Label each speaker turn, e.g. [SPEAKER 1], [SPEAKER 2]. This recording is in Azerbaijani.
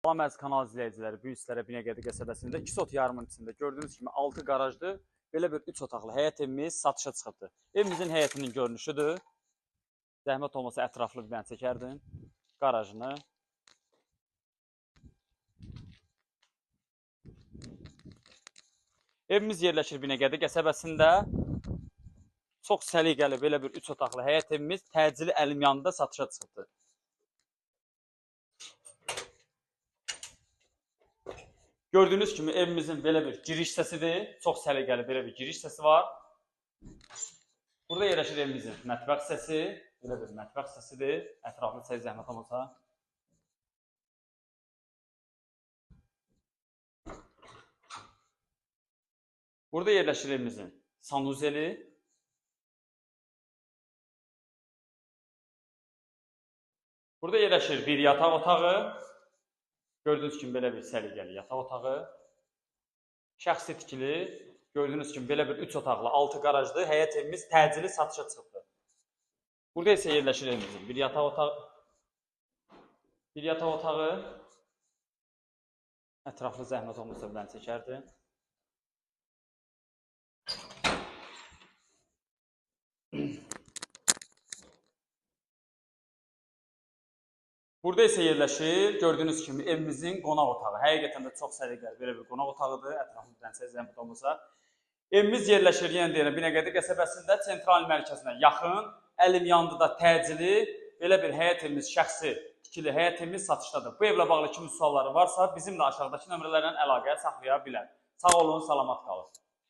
[SPEAKER 1] Salam əziz kanal izləyiciləri, bu hisslərə Binəqədi qəsəbəsində 2 sot yarımın içində gördüyünüz kimi 6 qarajlı, belə bir 3 otaqlı həyət evimiz satışa çıxıbdır. Evimizin həyətinin görünüşüdür. Zəhmət olmasa ətraflı bir dənə çəkərdim. Qarajını. Evimiz yerləşir Binəqədi qəsəbəsində. Çox səliqəli belə bir 3 otaqlı həyət evimiz təcili əlim yanında satışa çıxıbdır. Gördüyünüz kimi evimizin belə bir giriş hissəsidir. Çox səliqəli belə bir giriş hissəsi var. Burada yerləşir evimizin mətbəx hissəsi. Belə bir mətbəx hissəsidir. Ətraflı çək zəhmət olmasa. Burada yerləşir evimizin sanuzeli. Burada yerləşir bir yataq otağı. Gördüyünüz kimi belə bir səliqəli yataq otağı. Şəxsi tikili. Gördüyünüz kimi belə bir 3 otaqlı 6 qarajlı həyət evimiz təcili satışa çıxıbdır. Burada isə yerləşir evimizin bir yataq otağı. Bir yataq otağı. Ətraflı zəhmət olmasa bir dənə çəkərdi. Burada isə yerləşir, gördüyünüz kimi evimizin qonaq otağı. Həqiqətən də çox səliqəli belə bir qonaq otağıdır. Ətraflı bir dənə zəhmət olmasa. Evimiz yerləşir, yenə deyirəm, Binəqədi qəsəbəsində sentral mərkəzinə yaxın, əlim yanında təcili belə bir həyət evimiz, şəxsi tikili həyət evimiz satışdadır. Bu evlə bağlı kimi sualları varsa, bizimlə aşağıdakı nömrələrlə əlaqə saxlaya bilər. Sağ olun, salamat qalın.